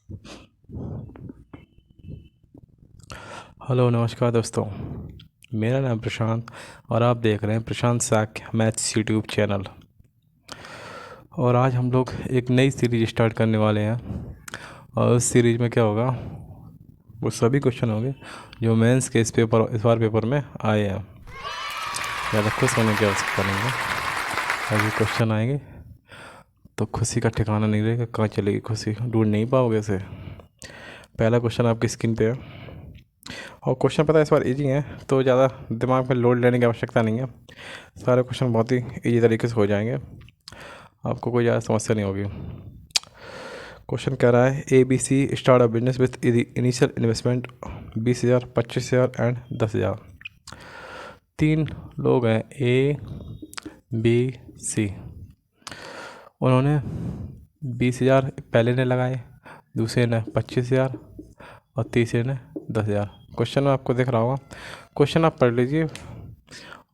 Hello नमस्कार दोस्तों। मेरा नाम प्रशांत और आप देख रहे हैं प्रशांत साक्य मैथ्स यूट्यूब चैनल। और आज हम लोग एक नई सीरीज स्टार्ट करने वाले हैं। और उस सीरीज में क्या होगा, वो सभी क्वेश्चन होंगे जो मेंस के इस बार पेपर में आए हैं। ज़्यादा खुश होने की आवश्यकता नहीं है। अभी क्वेश्चन आएंगे तो खुशी का ठिकाना नहीं रहेगा, कहाँ चलेगी खुशी, ढूंढ नहीं पाओगे इसे। पहला क्वेश्चन आपकी स्क्रीन पे है और क्वेश्चन पता है इस बार इजी है, तो ज़्यादा दिमाग में लोड लेने की आवश्यकता नहीं है। सारे क्वेश्चन बहुत ही इजी तरीके से हो जाएंगे, आपको कोई ज़्यादा समस्या नहीं होगी। क्वेश्चन कह रहा है ABC start a business with initial investment 20,000, 25,000 and 10,000। तीन लोग हैं ABC। उन्होंने 20,000 पहले ने लगाए, दूसरे ने 25,000 और तीसरे ने 10,000। क्वेश्चन में आपको दिख रहा होगा, क्वेश्चन आप पढ़ लीजिए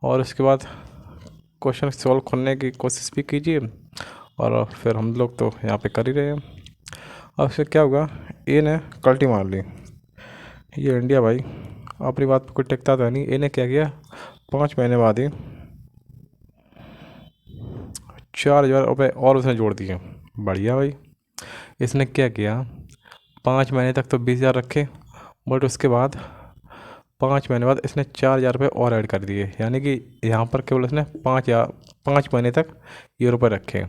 और उसके बाद क्वेश्चन सॉल्व करने की कोशिश भी कीजिए। और फिर हम लोग तो यहाँ पे कर ही रहे हैं। अब उससे क्या होगा, ए ने कल्टी मार ली। ये इंडिया भाई अपनी बात पर कोई टिकता तो है नहीं। ए ने क्या किया, 5 महीने बाद ही 4,000 रुपये और उसने जोड़ दिए। बढ़िया भाई। इसने क्या किया, 5 महीने तक तो 20,000 रखे, बट उसके बाद 5 महीने बाद इसने 4,000 रुपये और ऐड कर दिए। यानी कि यहाँ पर केवल उसने 5 महीने तक ये रुपये रखे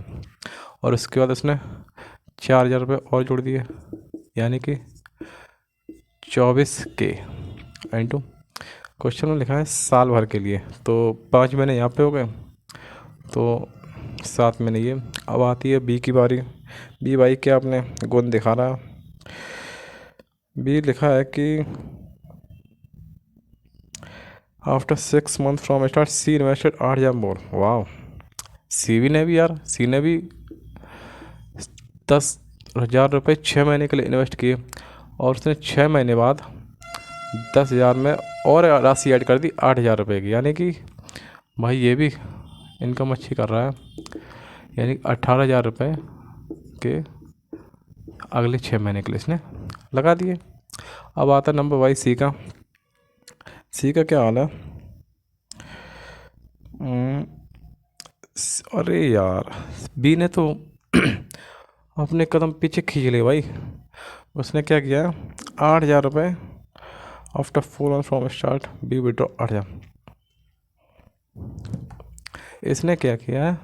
और उसके बाद उसने 4,000 रुपये और जोड़ दिए, यानी कि 24K इंटू क्वेश्चन में लिखा है साल भर के लिए, तो 5 महीने यहाँ पे हो गए, तो 7 महीने ये। अब आती है बी की बारी। बी भाई क्या आपने गुण दिखा रहा, बी लिखा है कि after 6 month from start C invested 8,000 more. वाह, सी ने भी 10,000 रुपये 6 महीने के लिए इन्वेस्ट किए और उसने 6 महीने बाद 10,000 में और राशि ऐड कर दी 8,000 रुपये की। यानी कि भाई ये भी इनकम अच्छी कर रहा है, यानी 18,000 रुपये के अगले 6 महीने के लिए इसने लगा दिए। अब आता नंबर वाई सी का। सी का क्या हाल है, हम्म, अरे यार बी ने तो अपने कदम पीछे खींच लिए भाई। उसने क्या किया, 8,000 रुपये after 4 month from start B withdraw 8,000। इसने क्या किया,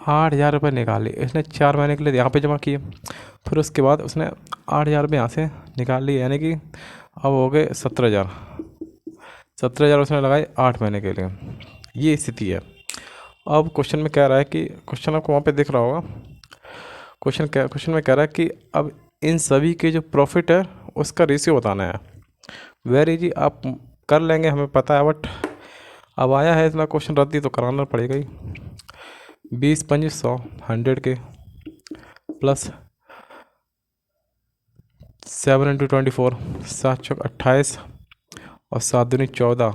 8,000 रुपये निकाले, इसने 4 महीने के लिए यहाँ पे जमा किए। फिर उसके बाद उसने 8,000 रुपये यहाँ से निकाल लिए, यानी कि अब हो गए 17,000। 17,000 उसने लगाए 8 महीने के लिए। ये स्थिति है। अब क्वेश्चन में कह रहा है कि, क्वेश्चन आपको वहाँ पे दिख रहा होगा, क्वेश्चन में कह रहा है कि अब इन सभी के जो प्रॉफिट है उसका रेशियो बताना है। वेरी जी आप कर लेंगे, हमें पता है, बट अब आया है इतना क्वेश्चन, रद्दी तो कराना पड़ेगा ही। 20, 25, 100, 100K प्लस 7 × 24, 7 × 28 और 7 × 14,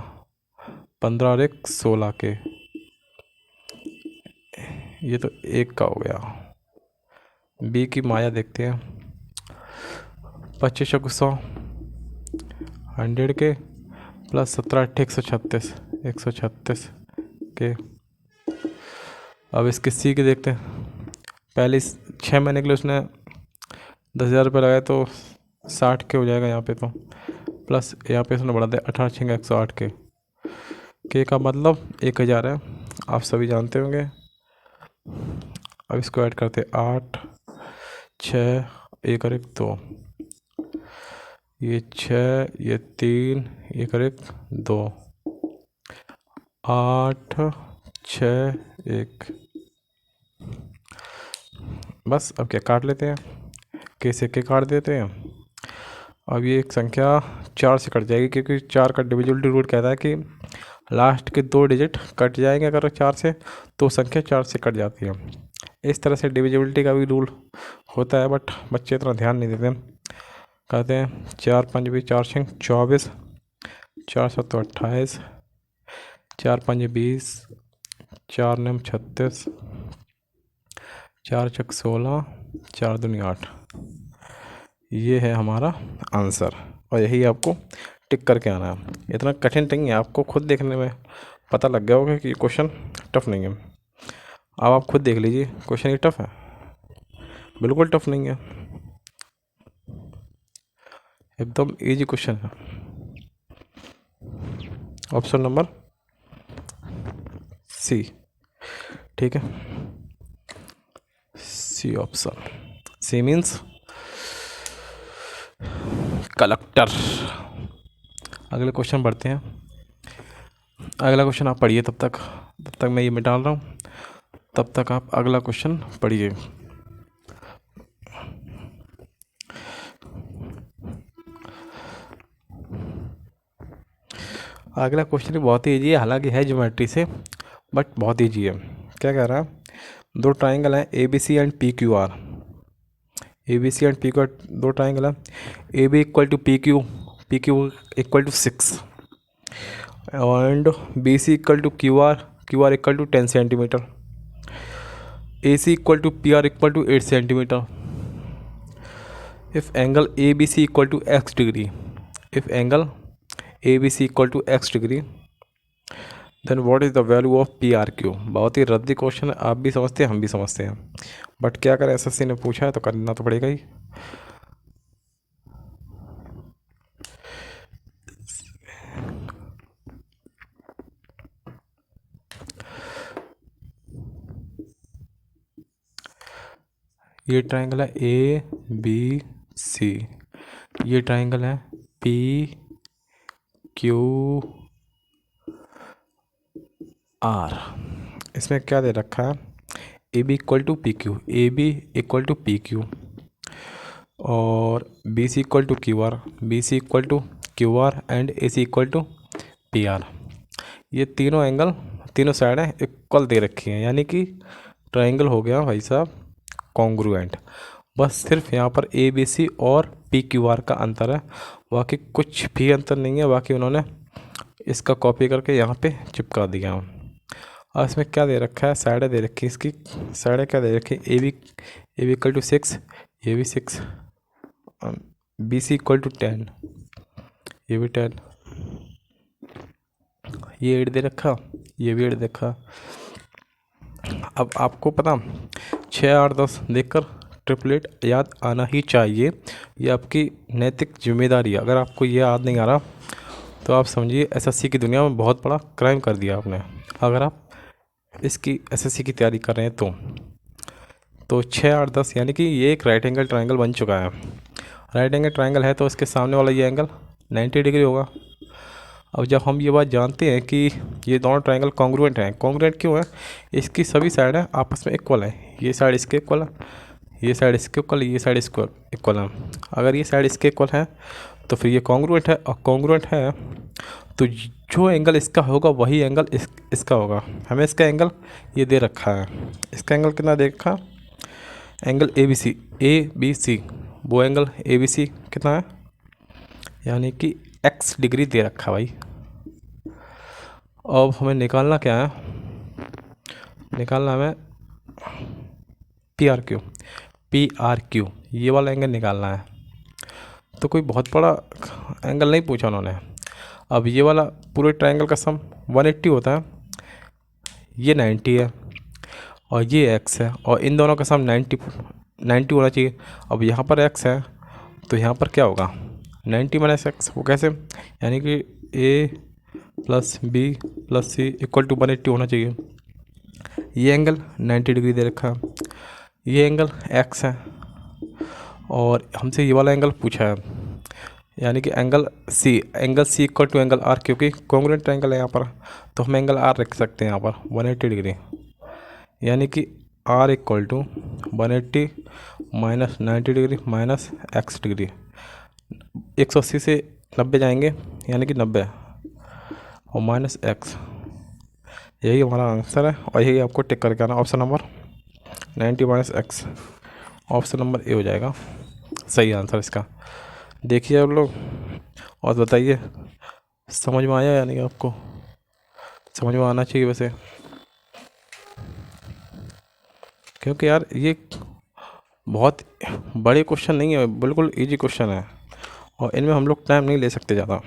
15 और 1 16K। ये तो एक का हो गया। बी की माया देखते हैं। 25 × 100, 100K प्लस 17 × 8 136 के। अब इसके सी के देखते हैं। पहले 6 महीने के लिए उसने 10,000 रुपये लगाए, तो 60K हो जाएगा यहाँ पे, तो प्लस यहाँ पे उसने बढ़ा दिया 18 × 6 = 108K। के का मतलब 1,000 है, आप सभी जानते होंगे। अब इसको ऐड करते 8 6 1 और 1 2, ये 6 ये 3 1 और 1 2, 8 6 1। बस अब क्या काट लेते हैं, के से के काट देते हैं। अब ये एक संख्या 4 से कट जाएगी, क्योंकि 4 का डिविजिबिलिटी रूल कहता है कि लास्ट के 2 डिजिट कट जाएंगे अगर 4 से, तो संख्या 4 से कट जाती है। इस तरह से डिविजिबिलिटी का भी रूल होता है, बट बच्चे इतना ध्यान नहीं देते। कहते हैं 4 5 20 4 6 24, 4 7 28, 4 5 20, 4 9 36, 4 6 16, 4 2 8। ये है हमारा आंसर, और यही आपको टिक करके आना है। इतना कठिन नहीं है, आपको खुद देखने में पता लग गया होगा कि क्वेश्चन टफ नहीं है। अब आप खुद देख लीजिए, क्वेश्चन ये टफ है? बिल्कुल टफ नहीं है, एकदम इजी क्वेश्चन है। ऑप्शन नंबर सी, ठीक है, C option. C means collector. अगले क्वेश्चन बढ़ते हैं। अगला क्वेश्चन आप पढ़िए, तब तक मैं ये मिटा रहा हूँ, तब तक आप अगला क्वेश्चन पढ़िए। अगला क्वेश्चन बहुत ही ईजी है, हालांकि है ज्योमेट्री से, बट बहुत ईजी है। क्या कह रहा है? दो ट्राइंगल हैं A B C and P Q R. A B C and P Q R दो ट्राइंगल हैं। A B equal to P Q equal to 6 and B C equal to Q R equal to 10 centimetre. A C equal to P R equal to 8 centimetre. If angle A B C equal to x degree, if angle A B C equal to x degree, then what is the value of P R Q. बहुत ही रद्दी question है, आप भी समझते हैं, हम भी समझते हैं, बट क्या करें, एसएससी ने पूछा है तो करना तो पड़ेगा ही। ये ट्राइंगल है ए बी सी, ये ट्राइंगल है पी क्यू आर। इसमें क्या दे रखा है? A B equal to P Q, A B equal to P Q, और B C equal to Q R, B C equal to Q R and A C equal to P R. ये तीनों angle, तीनों साइडें equal दे रखी हैं, यानी कि triangle हो गया भाई साहब कॉन्ग्रुएंट। बस सिर्फ यहाँ पर ए बी सी और पी क्यू आर का अंतर है, बाकी कुछ भी अंतर नहीं है। बाकी उन्होंने इसका कॉपी करके यहाँ पे चिपका दिया। और इसमें क्या दे रखा है? साइडें दे रखी है, इसकी साइडें क्या दे रखी है? ए बी इक्वल टू 6, ये भी 6, बी सी इक्वल टू 10, ये भी 10, ये 8 दे रखा, ये भी 8 देखा। अब आपको पता 6, 8, 10 देखकर ट्रिपलेट याद आना ही चाहिए, ये आपकी नैतिक जिम्मेदारी है। अगर आपको ये याद नहीं आ रहा तो आप समझिए एसएससी की दुनिया में बहुत बड़ा क्राइम कर दिया आपने। अगर आप इसकी एसएससी की तैयारी कर रहे हैं तो 6, 8, 10 यानी कि ये एक राइट एंगल ट्राइंगल बन चुका है। राइट एंगल ट्राइंगल है तो इसके सामने वाला ये एंगल 90 डिग्री होगा। अब जब हम ये बात जानते हैं कि ये दोनों ट्राइंगल कॉन्ग्रुएंट हैं, कॉन्ग्रुएंट क्यों है? इसकी सभी साइडें आपस में इक्वल हैं। ये साइड इसके इक्वल है, ये साइड इसके इक्वल है, ये साइड इसको इक्वल है। अगर ये साइड इसके इक्वल है तो फिर ये कॉन्ग्रुएंट है, और कॉन्ग्रुएंट है तो जो एंगल इसका होगा वही एंगल इसका होगा। हमें इसका एंगल ये दे रखा है, इसका एंगल कितना दे रखा? एंगल ए बी सी, वो एंगल ए बी सी कितना है? यानी कि एक्स डिग्री दे रखा भाई। अब हमें निकालना क्या है? निकालना हमें पी आर क्यू, ये वाला एंगल निकालना है। तो कोई बहुत बड़ा एंगल नहीं पूछा उन्होंने। अब ये वाला पूरे ट्रायंगल का सम 180 होता है, ये 90 है और ये x है, और इन दोनों का सम 90 होना चाहिए। अब यहाँ पर x है तो यहाँ पर क्या होगा? 90 माइनस एक्स। वो कैसे? यानी कि a plus B plus C equal to 180 होना चाहिए। ये एंगल 90 डिग्री दे रखा है, ये एंगल x है, और हमसे ये वाला एंगल पूछा है, यानी कि angle C equal to angle R, क्योंकि कॉन्ग्रुएंट ट्रायंगल है यहाँ पर, तो हम एंगल आर रख सकते हैं यहाँ पर 180 डिग्री। यानी कि R equal to 180 minus 90 degree minus x degree. 180 से 90 जाएंगे, यानी कि 90 और माइनस एक्स, यही हमारा आंसर है। और यही आपको टिक करके आना, option number 90 minus x, option number A हो जाएगा सही आंसर इसका। देखिए आप लोग और बताइए समझ में आया या नहीं? आपको समझ में आना चाहिए वैसे, क्योंकि यार ये बहुत बड़े क्वेश्चन नहीं है, बिल्कुल इजी क्वेश्चन है और इनमें हम लोग टाइम नहीं ले सकते ज़्यादा।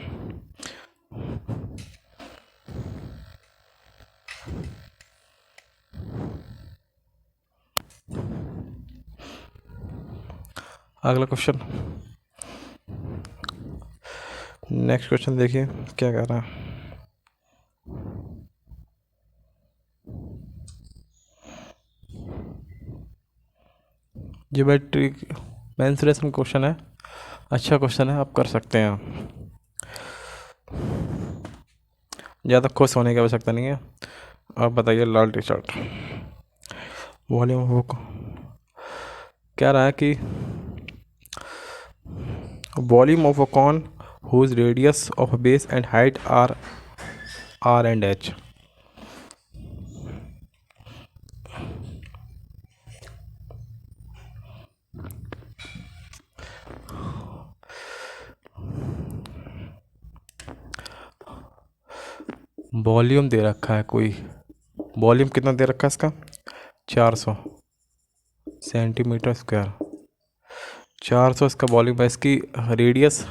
अगला क्वेश्चन, नेक्स्ट क्वेश्चन देखिए क्या कह रहा है। ज्योमेट्रिक मेंसुरेशन क्वेश्चन है, अच्छा क्वेश्चन है, आप कर सकते हैं, ज़्यादा खुश होने की आवश्यकता नहीं है। आप बताइए लाल टी शर्ट, वॉल्यूम वो कह रहा है कि volume of a cone whose radius of base and height are r and h। Volume दे रखा है कोई, वॉल्यूम कितना दे रखा है इसका, 400 सेंटीमीटर स्क्वायर, 400 इसका वॉल्यूम है। इसकी रेडियस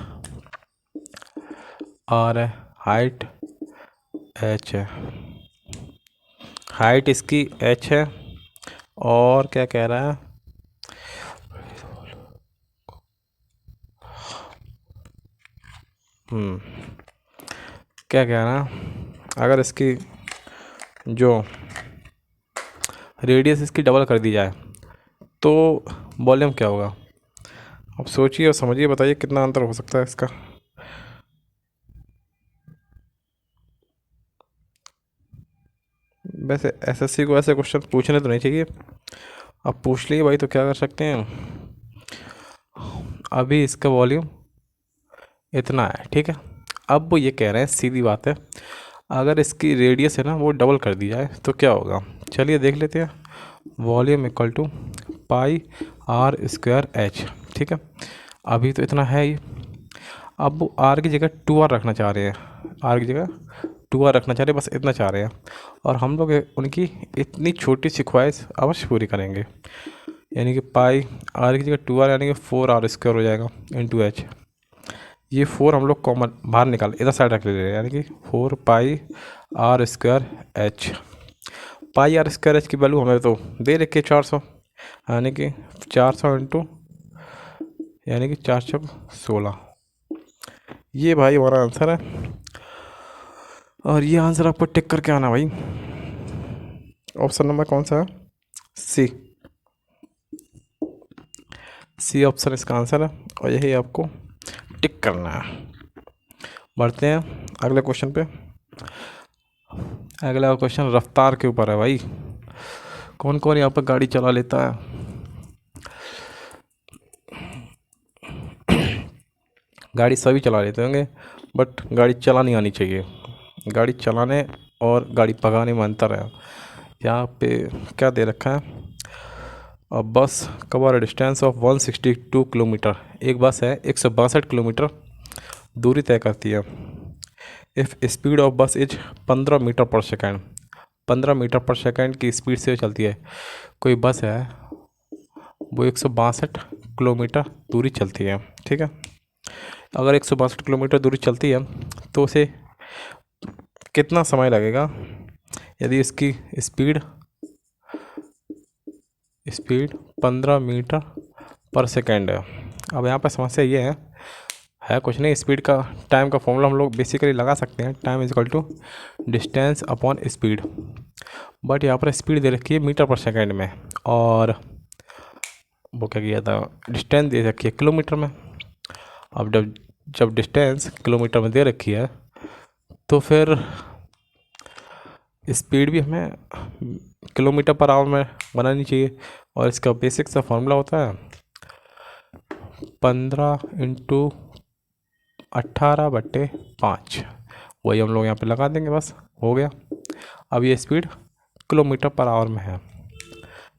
आर है, हाइट एच है, हाइट इसकी एच है, और क्या कह रहा है, क्या कह रहा है, अगर इसकी जो रेडियस इसकी डबल कर दी जाए तो वॉल्यूम क्या होगा। अब सोचिए और समझिए, बताइए कितना अंतर हो सकता है इसका। वैसे एसएससी को ऐसे क्वेश्चन पूछने तो नहीं चाहिए, अब पूछ लिए भाई तो क्या कर सकते हैं। अभी इसका वॉल्यूम इतना है, ठीक है। अब वो ये कह रहे हैं, सीधी बात है, अगर इसकी रेडियस है ना वो डबल कर दी जाए तो क्या होगा। चलिए देख लेते हैं। Volume equal to pi are square h, ठीक है। अभी तो इतना है ही, अब वो आर की जगह 2r रखना चाह रहे हैं, आर की जगह 2r रखना चाह रहे हैं, बस इतना चाह रहे हैं। और हम लोग उनकी इतनी छोटी सी ख्वाहिश अवश्य पूरी करेंगे, यानी कि पाई आर की जगह 2r यानी कि 4r स्क्वायर हो जाएगा इंटू एच। ये 4 हम लोग कॉमन बाहर निकाल इधर साइड रख ले रहे हैं, यानी कि 4 pi are square H. Pi are square H की वैल्यू हमें तो दे रखी है 400, यानी कि 400 इंटू यानी कि 416। ये भाई हमारा आंसर है, और ये आंसर आपको टिक करके आना भाई। ऑप्शन नंबर कौन सा है, सी, सी ऑप्शन इसका आंसर है, और यही आपको टिक करना है। बढ़ते हैं अगले क्वेश्चन पे। अगला क्वेश्चन रफ्तार के ऊपर है भाई। कौन कौन यहाँ पर गाड़ी चला लेता है, गाड़ी सभी चला लेते होंगे, बट गाड़ी चलानी आनी चाहिए। गाड़ी चलाने और गाड़ी भगाने में अंतर है। यहाँ पे क्या दे रखा है, बस कवर डिस्टेंस ऑफ 162 किलोमीटर। एक बस है 162 किलोमीटर दूरी तय करती है। इफ़ स्पीड ऑफ बस इज 15 मीटर पर सेकेंड, 15 मीटर पर सेकेंड की स्पीड से चलती है। कोई बस है वो 162 किलोमीटर दूरी चलती है, ठीक है। अगर 162 किलोमीटर दूरी चलती है तो उसे कितना समय लगेगा यदि इसकी स्पीड 15 मीटर पर सेकेंड है। अब यहाँ पर समस्या ये है कुछ नहीं, स्पीड का टाइम का फॉर्मूला हम लोग बेसिकली लगा सकते हैं, time is equal to distance upon speed. But यहाँ पर स्पीड दे रखी है मीटर पर सेकेंड में, और वो क्या किया था, डिस्टेंस दे रखी है किलोमीटर में। अब जब डिस्टेंस किलोमीटर में दे रखी है तो फिर स्पीड भी हमें किलोमीटर पर आवर में बनानी चाहिए, और इसका बेसिक सा फॉर्मूला होता है 15 इंटू 18/5। वही हम लोग यहाँ पे लगा देंगे, बस हो गया। अब ये स्पीड किलोमीटर पर आवर में है,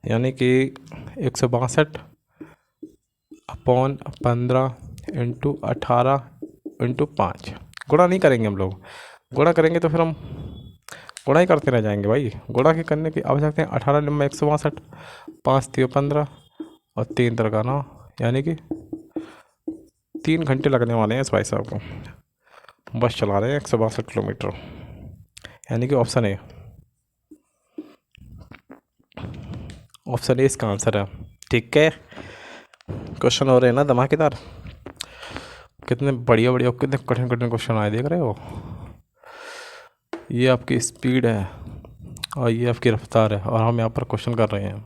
यानी कि 162 अपॉन 15 इंटू 18 इंटू 5। गुणा नहीं करेंगे हम लोग, गुणा करेंगे तो फिर हम गुणा ही करते रह जाएंगे भाई। गुणा के करने की आवश्यकता है, 18 नंबर 162, 5 3 15, और 3 तरकाना, यानी कि 3 घंटे लगने वाले हैं इस भाई साहब को। बस चला रहे हैं 162 किलोमीटर, यानी कि ऑप्शन ए। ऑप्शन ए इसका आंसर है। ठीक है, क्वेश्चन हो रहे हैं ना धमाकेदार। कितने बढ़िया बढ़िया, कितने कठिन कठिन क्वेश्चन आए, देख रहे हो। ये आपकी स्पीड है और ये आपकी रफ्तार है, और हम यहाँ पर क्वेश्चन कर रहे हैं।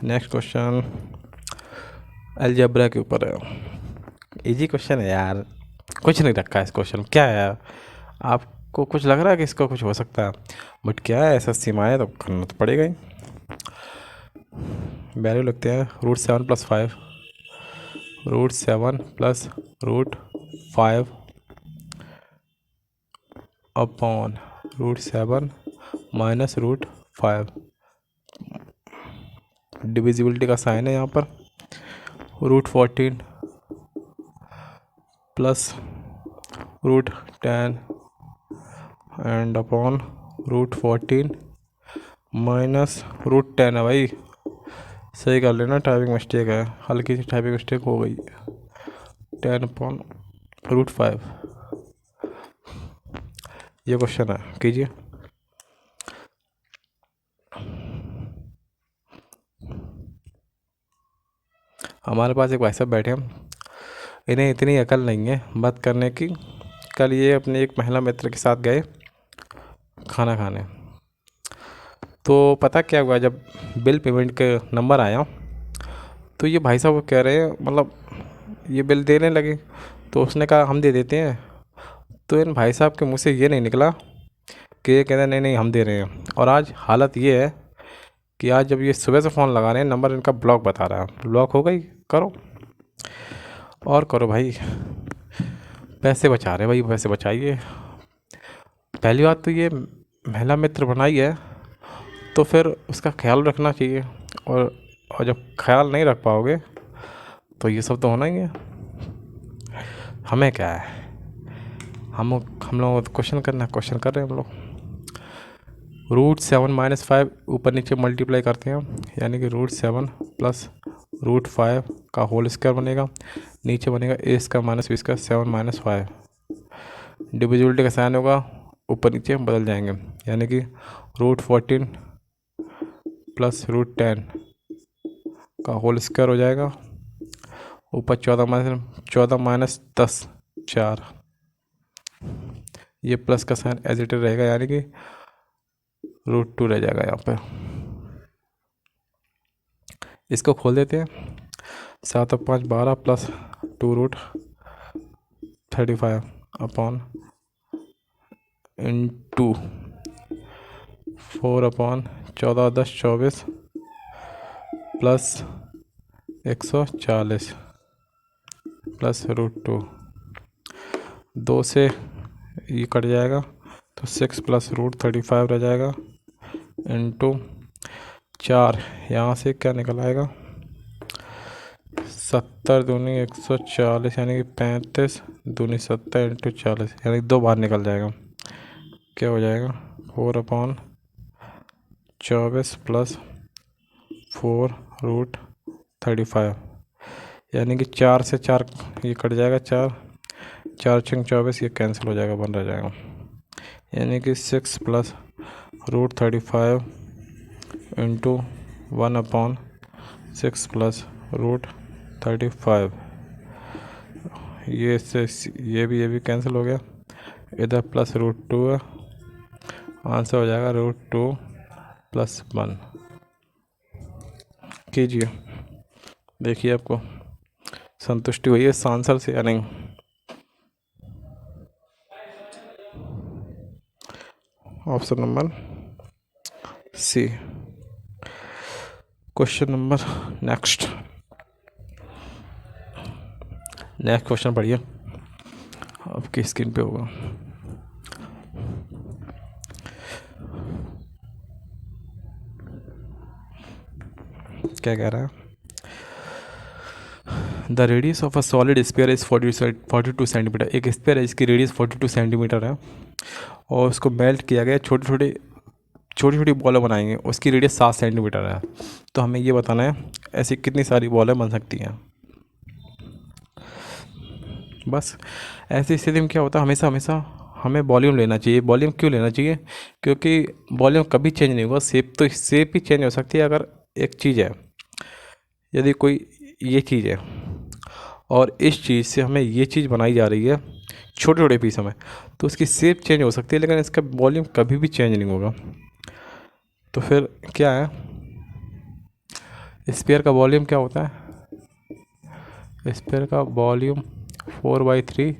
नेक्स्ट क्वेश्चन अलजेब्रा के ऊपर है। इजी क्वेश्चन है यार, कुछ नहीं रखा है इस क्वेश्चन। क्या है यार, आपको कुछ लग रहा है कि इसका कुछ हो सकता है, बट क्या है, ऐसा सीमाएँ तो करना तो पड़ेगा ही। वैल्यू लगते हैं √7 + 5, √7 + √5 अपॉन √7 - √5। डिविजिबिलिटी का साइन है यहाँ पर। √14 + √10 एंड अपॉन √14 - √10 है भाई। सही कर लेना, टाइपिंग मिस्टेक है, हल्की सी टाइपिंग मिस्टेक हो गई। 10 अपॉन √5 ये क्वेश्चन है, कीजिए। हमारे पास एक भाई साहब बैठे हैं, इन्हें इतनी अकल नहीं है बात करने की। कल ये अपने एक महिला मित्र के साथ गए खाना खाने, तो पता क्या हुआ, जब बिल पेमेंट का नंबर आया तो ये भाई साहब कह रहे हैं, मतलब ये बिल देने लगे, तो उसने कहा हम दे देते हैं। तो इन भाई साहब के मुँह से ये नहीं निकला कि ये कहते नहीं नहीं हम दे रहे हैं। और आज हालत ये है कि आज जब ये सुबह से फ़ोन लगा रहे हैं, नंबर इनका ब्लॉक बता रहा है। ब्लॉक हो गई, करो और करो भाई, पैसे बचा रहे भाई, पैसे बचाइए। पहली बात तो ये महिला मित्र बनाई है, तो फिर उसका ख्याल रखना चाहिए। और जब ख्याल नहीं रख पाओगे तो ये सब तो होना ही है। हमें क्या है, हम लोग क्वेश्चन करना, क्वेश्चन कर रहे हैं हम लोग। √7 - 5 ऊपर नीचे मल्टीप्लाई करते हैं, यानी कि √7 + √5 का होल स्क्वायर बनेगा। नीचे बनेगा a² - b², 7 - 5। डिविजिबिलिटी का साइन होगा, ऊपर नीचे बदल जाएंगे, यानी कि √14 + √10 का होल स्क्वायर हो जाएगा। ऊपर 14 - 10 4। ये प्लस का साइन एज इट रहेगा, यानी कि √2 रह जाएगा यहाँ पे। इसको खोल देते हैं। 7 और 5 12 + 2√35 अपॉन * 4 अपॉन 14 और 10 24 + 140 + √2। 2 से ये कट जाएगा तो 6 + √35 रह जाएगा, इंटू 4। यहाँ से क्या निकल आएगा, 70 दूनी 140, यानी कि 35 दूनी 70 इंटू 40, यानी 2 बार निकल जाएगा। क्या हो जाएगा, 4 अपॉन 24 + 4√35, यानी कि 4 से 4 ये कट जाएगा, 4 4 × 24 ये कैंसिल हो जाएगा, 1 रह जाएगा, यानी कि 6 + √35 इंटू 1 अपॉन 6 + √35। ये भी कैंसिल हो गया, इधर प्लस √2 है, आंसर हो जाएगा √2 + 1। कीजिए, देखिए आपको संतुष्टि हुई है इस आंसर से या नहीं। Option number C. Question number next question पढ़िए, आपकी स्क्रीन पे होगा। क्या कह रहा है, the radius of a solid sphere is 42 centimetre. एक स्फीयर है जिसकी रेडियस 42 सेंटीमीटर है, और उसको मेल्ट किया गया छोटे छोटे छोटी छोटी बॉलें बनाएंगे, उसकी रेडियस 7 सेंटीमीटर है। तो हमें ये बताना है ऐसी कितनी सारी बॉलें बन सकती हैं। बस ऐसी स्थिति में क्या होता है, हमेशा हमेशा हमें वॉल्यूम लेना चाहिए। वॉल्यूम क्यों लेना चाहिए? क्योंकि वॉल्यूम कभी चेंज नहीं होगा, शेप तो शेप ही चेंज हो सकती है। अगर एक चीज़ है, यदि कोई ये चीज़ है और इस चीज़ से हमें ये चीज़ बनाई जा रही है छोटे छोटे पीसों में, तो उसकी शेप चेंज हो सकती है, लेकिन इसका वॉल्यूम कभी भी चेंज नहीं होगा। तो फिर क्या है, स्फीयर का वॉल्यूम क्या होता है? स्फीयर का वॉल्यूम 4/3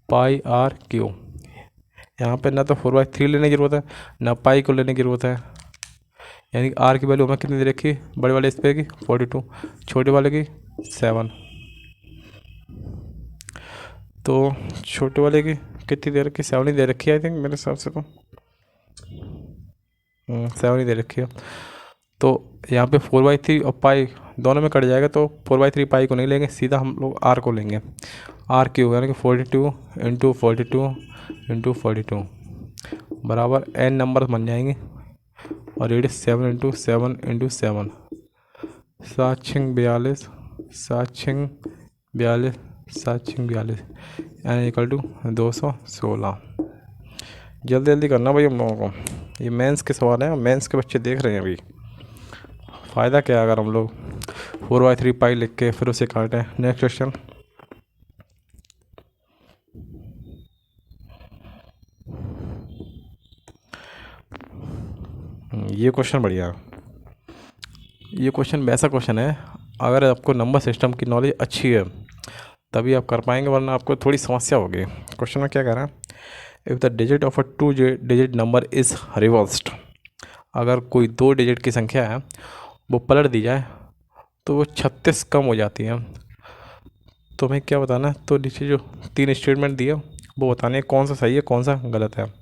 पाई आर क्यू। यहाँ पे ना तो 4/3 लेने की ज़रूरत है, ना पाई को लेने की ज़रूरत है। यानी कि आर की वैल्यू हमें कितनी दे रखी है बड़े वाले स्फीयर की? 42, छोटे वाले की 7। तो छोटे वाले की कितनी दे रखी? 7 ही दे रखी है आई थिंक, मेरे हिसाब से तो 7 ही दे रखी है। तो यहाँ पे 4/3 और पाई दोनों में कट जाएगा, तो 4/3 पाई को नहीं लेंगे, सीधा हम लोग आर को लेंगे। आर क्यू यानी कि 42 इंटू 42 इंटू 42 बराबर n नंबर बन जाएंगे, और रेडियस 7 इंटू 7 इंटू 7, 7×42, 7×42, 7×42 यानी इक्वल टू 216। जल्दी जल्दी करना भाई हम लोगों को, ये मेंस के सवाल हैं, मेंस के बच्चे देख रहे हैं अभी। फ़ायदा क्या है अगर हम लोग 4/3 पाई लिख के फिर उसे काटें। Next question. ये क्वेश्चन बढ़िया है। ये क्वेश्चन वैसा क्वेश्चन है, अगर आपको नंबर सिस्टम की नॉलेज अच्छी है तभी आप कर पाएंगे, वरना आपको थोड़ी समस्या होगी। क्वेश्चन में क्या कह रहा है? If the digit of a 2 digit number is reversed, अगर कोई 2 डिजिट की संख्या है वो पलट दी जाए तो वो 36 कम हो जाती है। तो हमें क्या बताना है? तो नीचे जो 3 स्टेटमेंट दिए वो बताने हैं कौन सा सही है कौन सा गलत है।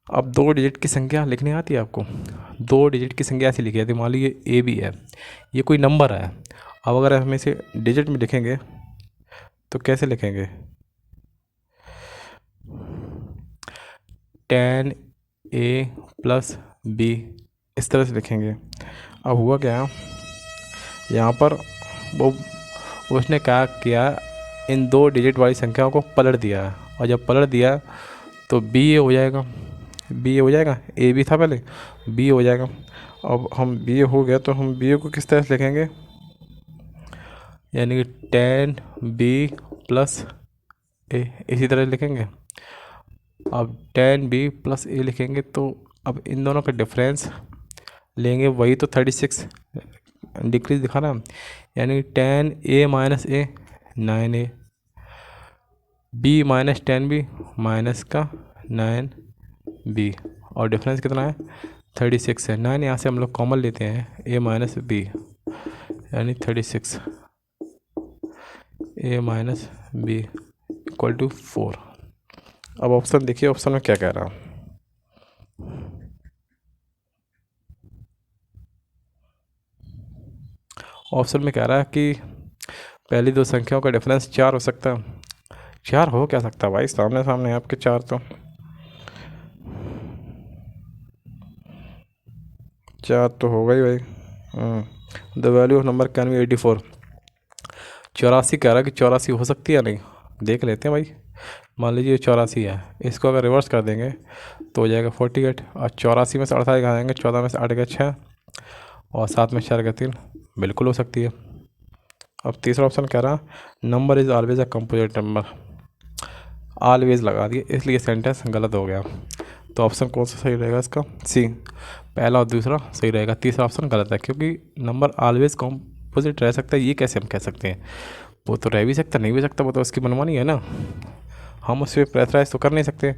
अब 2 डिजिट की संख्या लिखनी आती है आपको? 2 डिजिट की संख्या ऐसी लिखी जाती है, मान लीजिए ए बी है, ये कोई नंबर है। अब अगर हम इसे डिजिट में लिखेंगे तो कैसे लिखेंगे? 10a+b, इस तरह से लिखेंगे। अब हुआ क्या, यहाँ पर वो उसने क्या किया, इन 2 डिजिट वाली संख्याओं को पलट दिया है, और जब पलट दिया तो बी ए हो जाएगा। बी ए हो जाएगा, ए बी था पहले, बी ए हो जाएगा। अब हम बी ए हो गया तो हम बी ए को किस तरह से लिखेंगे? यानी कि 10b+a, इसी तरह लिखेंगे। अब 10b+a लिखेंगे तो अब इन दोनों का डिफरेंस लेंगे, वही तो 36 डिक्रीज दिखाना, यानी 10a-a 9a, b-10b माइनस का 9b, और डिफरेंस कितना है? 36 है। 9 यहाँ से हम लोग कॉमन लेते हैं, a-b यानी 36, a-b इक्वल टू 4। अब ऑप्शन देखिए, ऑप्शन में क्या कह रहा है? ऑप्शन में कह रहा है कि पहली 2 संख्याओं का डिफरेंस 4 हो सकता है। 4 हो क्या सकता है भाई, सामने सामने आपके 4 तो 4 तो होगा ही भाई। The value of number can be 84। 84 कह रहा है कि 84 हो सकती है, नहीं देख लेते हैं भाई। मान लीजिए 84 है, इसको अगर रिवर्स कर देंगे तो हो जाएगा 48, और 84 में से 48 घटाएंगे, 14 में से 8 गया 6, और 7 में 4 गया 3, बिल्कुल हो सकती है। अब तीसरा ऑप्शन कह रहा number is always a composite number, always लगा दिए, इसलिए सेंटेंस गलत हो गया। तो ऑप्शन कौन सा सही रहेगा इसका? सी, पहला और दूसरा सही रहेगा, तीसरा ऑप्शन गलत है, क्योंकि नंबर ऑलवेज कंपोजिट रह सकता है, ये कैसे हम कह सकते हैं? वो तो रह भी सकता नहीं भी सकता, वो तो उसकी मनमानी है ना। हम उस पर प्रेशराइज तो कर नहीं सकते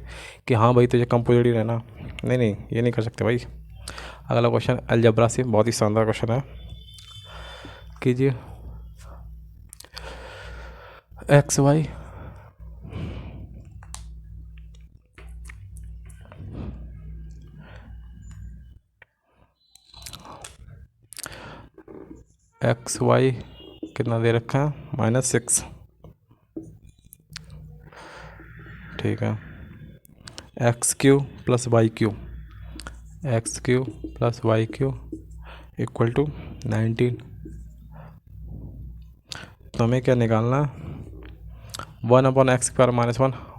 कि हाँ भाई तुझे कंपोजिट ही रहना, नहीं नहीं ये नहीं कर सकते भाई। अगला क्वेश्चन अलजबरा से, बहुत ही शानदार क्वेश्चन है, कीजिए। एक्स वाई एक्स वाई कितना दे रखा है? -6, ठीक है। X cube plus y cube x cube plus y cube equal to 19। तो हमें क्या निकालना है, 1/x² -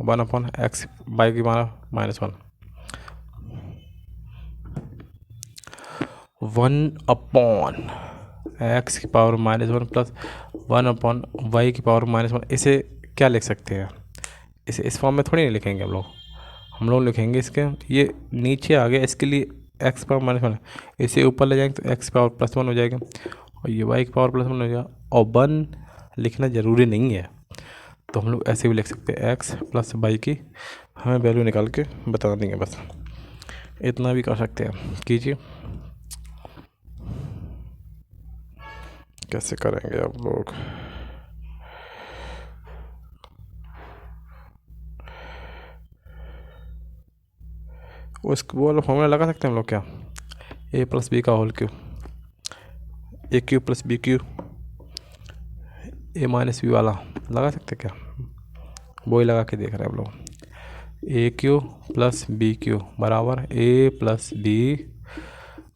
1 1/x बाई की पावर -1 1/x⁻1 प्लस 1/y⁻1। इसे क्या लिख सकते हैं, इसे इस फॉर्म में थोड़ी नहीं लिखेंगे हम लोग लिखेंगे इसके, ये नीचे आ गया इसके लिए x⁻1, इसे ऊपर ले जाएंगे तो x⁻+1 हो जाएगा और ये y⁻+1 हो जाएगा। और 1 लिखना ज़रूरी नहीं है, तो हम लोग ऐसे भी लिख सकते हैं x प्लस वाई की हमें वैल्यू निकाल के बता देंगे, बस इतना भी कर सकते हैं। कीजिए, कैसे करेंगे आप लोग। उस वो वाला फॉर्मूला लगा सकते हैं हम लोग क्या, a प्लस बी का whole cube, a cube plus b cube a minus b वाला लगा सकते क्या, वही लगा के देख रहे हैं हम लोग। ए क्यू प्लस बी क्यू बराबर ए प्लस बी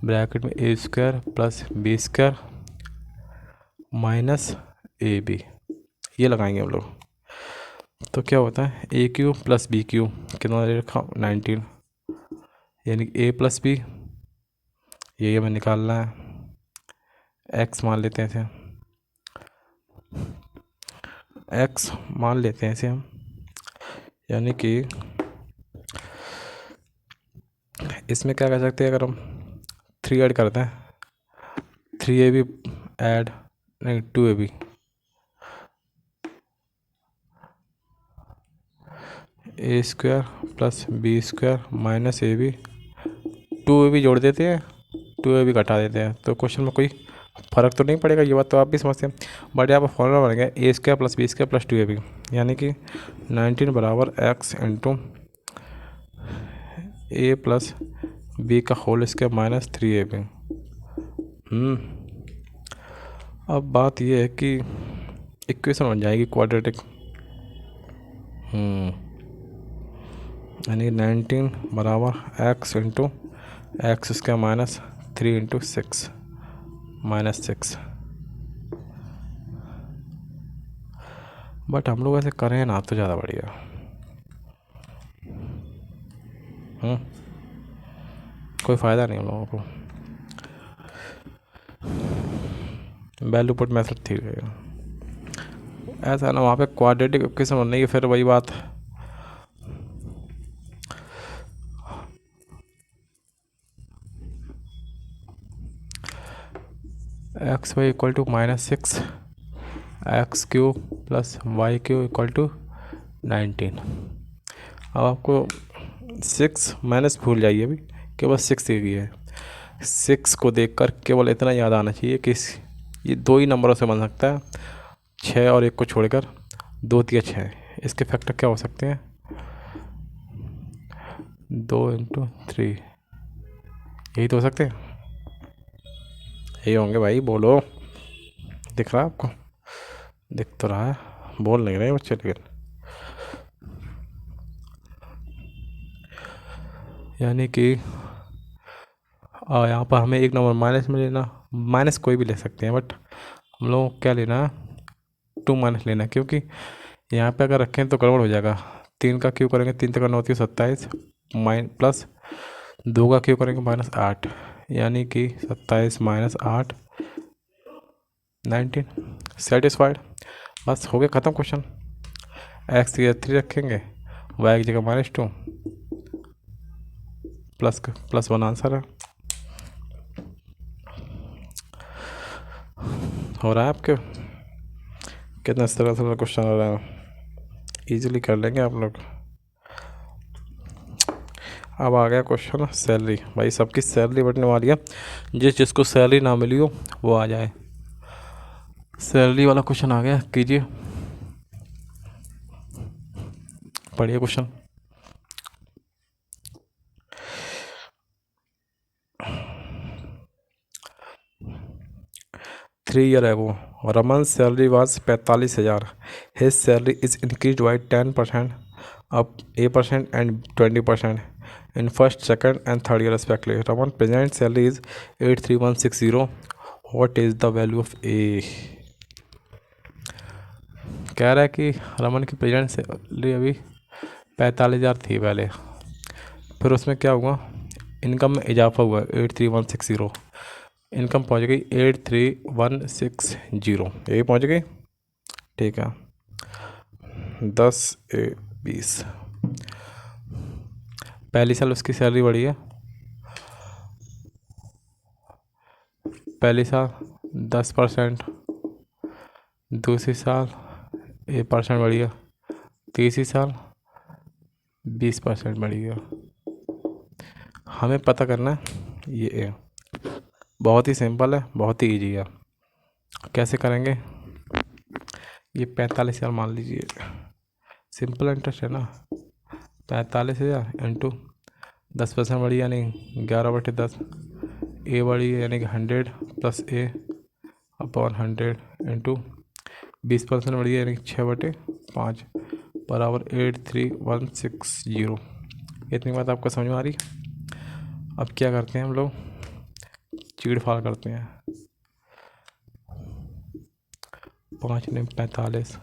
ब्रैकेट में a² plus b² minus A B, ये लगाएंगे हम लोग। तो क्या होता है, ए क्यू प्लस बी क्यू कितना दे रखा 19, यानी ए प्लस बी ये हमें निकालना है, एक्स मान लेते हैं इसे, एक्स मान लेते हैं इसे हम, यानी कि इसमें क्या कर सकते हैं, अगर हम 3 ऐड करते हैं 3ab ऐड नहीं 2ab, a² plus b² minus ab, 2ab जोड़ देते हैं 2ab घटा देते हैं, तो क्वेश्चन में कोई फ़र्क तो नहीं पड़ेगा, ये बात तो आप भी समझते हैं। बट यहाँ पर फॉर्मूला बन गया a² plus b² plus 2ab, यानी कि 19 बराबर x into a plus b का होल स्क्वायर माइनस 3ab। अब बात ये है कि इक्वेशन बन जाएगी क्वाड्रेटिक, यानी 19 बराबर x into x² minus 3 into 6 minus 6। But हम लोग ऐसे करें ना तो ज़्यादा बढ़िया। कोई फ़ायदा नहीं हम लोगों को, वैल्यू पुट मेथड ठीक रहेगा। ऐसा ना वहाँ पे क्वाड्रेटिक इक्वेशन बनने की, फिर वही बात x y equal to -6 x cube plus y cube equal to 19। अब आपको 6 माइनस भूल जाइए, अभी केवल 6 ही है। 6 को देखकर केवल इतना याद आना चाहिए कि ये 2 ही नंबरों से बन सकता है, 6 और 1 को छोड़कर, 2 3 6। इसके फैक्टर क्या हो सकते हैं, 2 इंटू 3, यही तो हो सकते हैं, यही होंगे भाई। बोलो, दिख रहा है आपको, दिख तो रहा है, बोल नहीं रहे बच्चे लेकिन। यानी कि यहाँ पर हमें एक नंबर माइनस में लेना, माइनस कोई भी ले सकते हैं, बट हम लोग क्या लेना है 2 माइनस लेना है, क्योंकि यहाँ पे अगर रखें तो गड़बड़ हो जाएगा। 3 का क्यू करेंगे 3 तक 9 होती है 27 प्लस 2 का क्यू करेंगे -8, यानी कि 27 - 8 19। सेटिस्फाइड, बस हो गया ख़त्म क्वेश्चन। एक्स की जगह 3 रखेंगे, वाई की जगह -2 प्लस 1 आंसर है। हो रहा है आपके, कितना इस तरह से क्वेश्चन हो रहा है, इजीली कर लेंगे आप लोग। अब आ गया क्वेश्चन सैलरी। भाई सबकी सैलरी बढ़ने वाली है, जिसको सैलरी ना मिली हो वो आ जाए। सैलरी वाला क्वेश्चन आ गया, कीजिए, पढ़िए question. Three year ago, Raman's salary was 45,000. His salary is increased by 10% up 8% and 20%. in first, second and third year respectively. Raman present salary is 83160. What is the value of A? कह रहा है कि रमन की present salary अभी 45,000 थी पहले, फिर उसमें क्या हुआ, इनकम में इजाफा हुआ 83160, इनकम पहुंच गई 83160, यही पहुंच गई। ठीक है, 10/20, पहली साल उसकी सैलरी बढ़ी है, पहली साल 10%, दूसरी साल 1% बढ़ी है, तीसरी साल 20% बढ़ी है। हमें पता करना है ये बहुत ही सिंपल है, बहुत ही इजी है। कैसे करेंगे, ये 45,000 मान लीजिए, सिंपल इंटरेस्ट है ना, 45,000 इंटू 10% बढ़ी यानी 11/10, ए बढ़ी यानी कि 100 प्लस ए अपॉन 100 इंटू 20% बढ़ी यानी कि 6/5 बराबर 83160। इतनी बात आपको समझ में आ रही। अब क्या करते हैं हम लोग, चीड़ फाड़ करते हैं। 5 निम 45,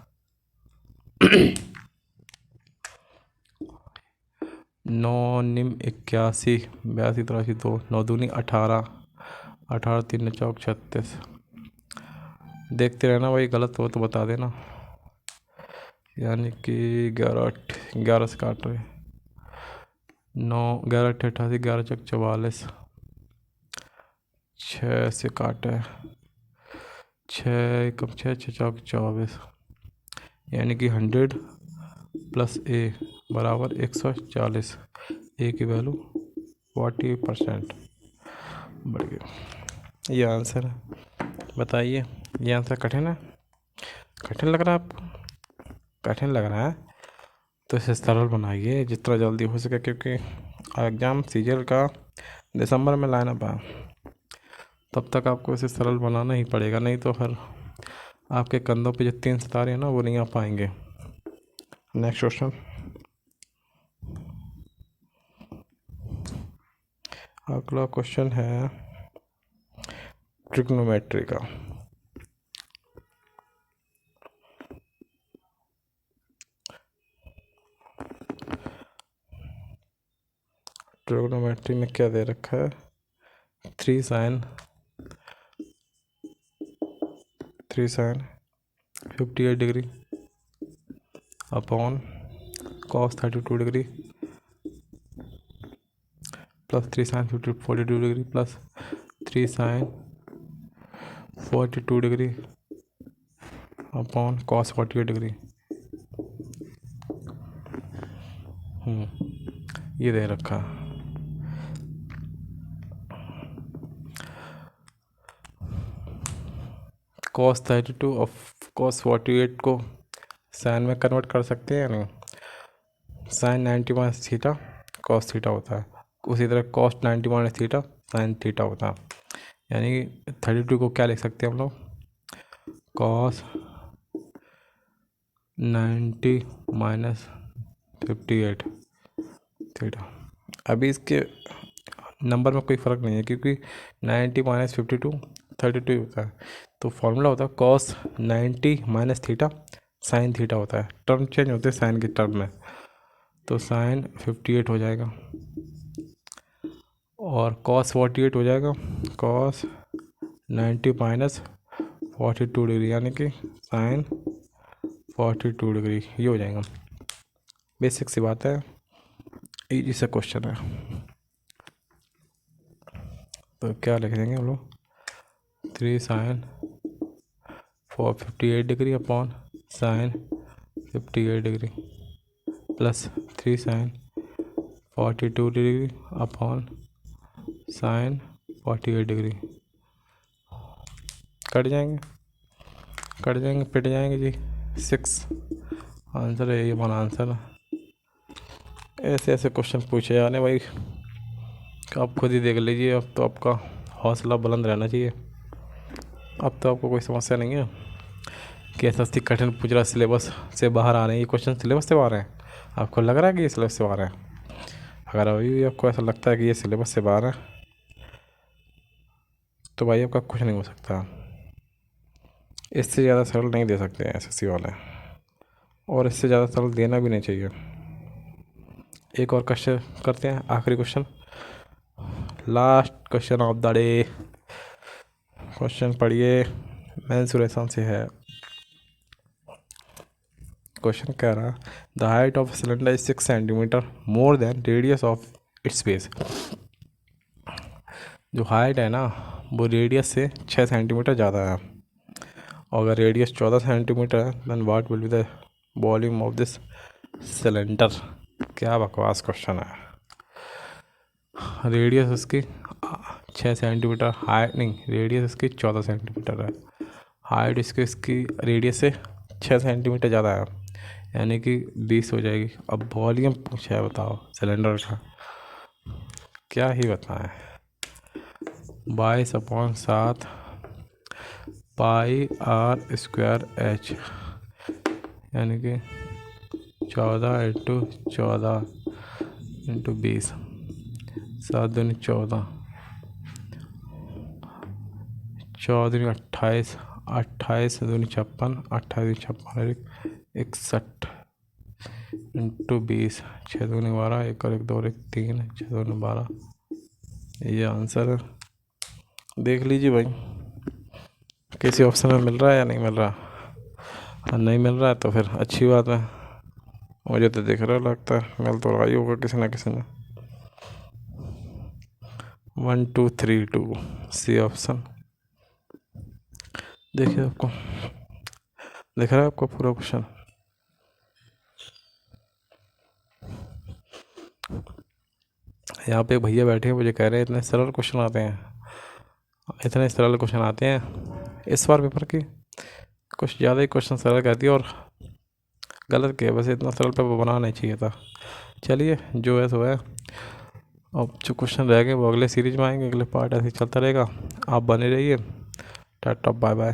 9 निम 81, 82 83 2, 9 दूनी 18, 18 3 चौक 36। देखते रहना भाई, गलत हो तो बता देना। यानी कि 11 से काट रहे, 9 11 88, 11 चौक 44, 6 से काटे, 6 कम 6 चौक 24, यानी कि 100 प्लस ए बराबर 140, ए की वैल्यू 40% बढ़ गई। ये आंसर है। बताइए, ये आंसर कठिन है? कठिन लग रहा है आपको? कठिन लग रहा है तो इसे सरल बनाइए जितना जल्दी हो सके, क्योंकि एग्ज़ाम सीजन का दिसंबर में लाना पाए, तब तक आपको इसे सरल बनाना ही पड़ेगा, नहीं तो फिर आपके कंधों पे जो 3 सितारे हैं ना, वो नहीं आ पाएंगे। नेक्स्ट क्वेश्चन, अगला क्वेश्चन है ट्रिग्नोमेट्री का। ट्रिग्नोमेट्री में क्या दे रखा है, 3 sin 58 degree upon cos 32 degree plus 3 sin 42 degree plus 3 sin 42 degree upon cos 48 degree. ये दे रखा। cos 32 और cos 48 को साइन में कन्वर्ट कर सकते हैं ना, sine 90 minus theta cos theta होता है, उसी तरह cos 90 minus theta sine theta होता है। यानी 32 को क्या लिख सकते हैं हम लोग, cos 90 माइनस 58 थीटा। अभी इसके नंबर में कोई फ़र्क नहीं है, क्योंकि 90 माइनस 52 32 होता है, तो फॉर्मूला होता है cos 90 minus theta sine theta होता है। टर्म चेंज होते हैं साइन के टर्म में, तो साइन 58 हो जाएगा और cos 48 हो जाएगा cos 90 माइनस 42 डिग्री, यानी कि साइन 42 डिग्री, ये हो जाएगा। बेसिक सी बात है, इजी सा क्वेश्चन है। तो क्या लिख देंगे हम लोग, 3 sin 58 degree upon sine 58 degree plus 3 sin 42 degree upon sine 48 degree. Cut जाएंगे पिट जाएंगे जी। 6 आंसर है, ये वन आंसर। ऐसे ऐसे क्वेश्चन पूछे जाने भाई, आप खुद ही देख लीजिए। अब तो आपका हौसला बुलंद रहना चाहिए। अब तो आपको कोई समस्या नहीं है कि एसएससी कठिन पूछ रहा, सिलेबस से बाहर आ रहे हैं ये क्वेश्चन, सिलेबस से बाहर हैं। आपको लग रहा है कि ये सिलेबस से बाहर है? अगर अभी भी आपको ऐसा लगता है कि ये सिलेबस से बाहर है तो भाई आपका कुछ नहीं हो सकता। इससे ज़्यादा सरल नहीं दे सकते हैं एसएससी वाले, और इससे ज़्यादा सरल देना भी नहीं चाहिए। एक और क्वेश्चन करते हैं, आखिरी question, last question of the day. Question पढ़िए, मेंसुरेशन से है। क्वेश्चन कह रहा, the height of cylinder is 6 centimetre more than radius of its base. जो हाइट है ना वो रेडियस से 6 सेंटीमीटर ज़्यादा है, और अगर रेडियस 14 सेंटीमीटर है then what will be the volume of this cylinder. क्या बकवास क्वेश्चन है। रेडियस उसकी 6 सेंटीमीटर, हाइट नहीं, रेडियस इसकी 14 सेंटीमीटर है, हाइट इसकी रेडियस से 6 सेंटीमीटर ज़्यादा है, यानी कि 20 हो जाएगी। अब वॉल्यूम पूछा है, बताओ सिलेंडर का, क्या ही बताएं। 22/7 पाई आर स्क्वायर एच, यानी कि 14 × 14 × 20, 7 दूनी 14, 14 28, 28 दूनी 56, 28 56 61 × 20, 6 दूनी 12, 1 और 1 2 और 1 3, 6 दूनी 12। ये आंसर है। देख लीजिए भाई किसी ऑप्शन में मिल रहा है या नहीं मिल रहा। नहीं मिल रहा है तो फिर अच्छी बात है, मुझे तो दिख रहा लगता है मिल तो रहा ही होगा किसी ना किसी ने। 1 2 3 2 सी ऑप्शन। देखिए आपको दिख रहा है आपको पूरा क्वेश्चन। यहाँ पे भैया बैठे हैं, मुझे कह रहे हैं इतने सरल क्वेश्चन आते हैं, इतने सरल क्वेश्चन आते हैं इस बार पेपर की, कुछ ज़्यादा ही क्वेश्चन सरल कर दिया और गलत किया। वैसे इतना सरल पेपर बनाना नहीं चाहिए था। चलिए जो है सो है, अब जो क्वेश्चन रह गए वो अगले सीरीज में आएंगे, अगले पार्ट ऐसे ही चलता रहेगा। आप बने रहिए। Tata bye bye.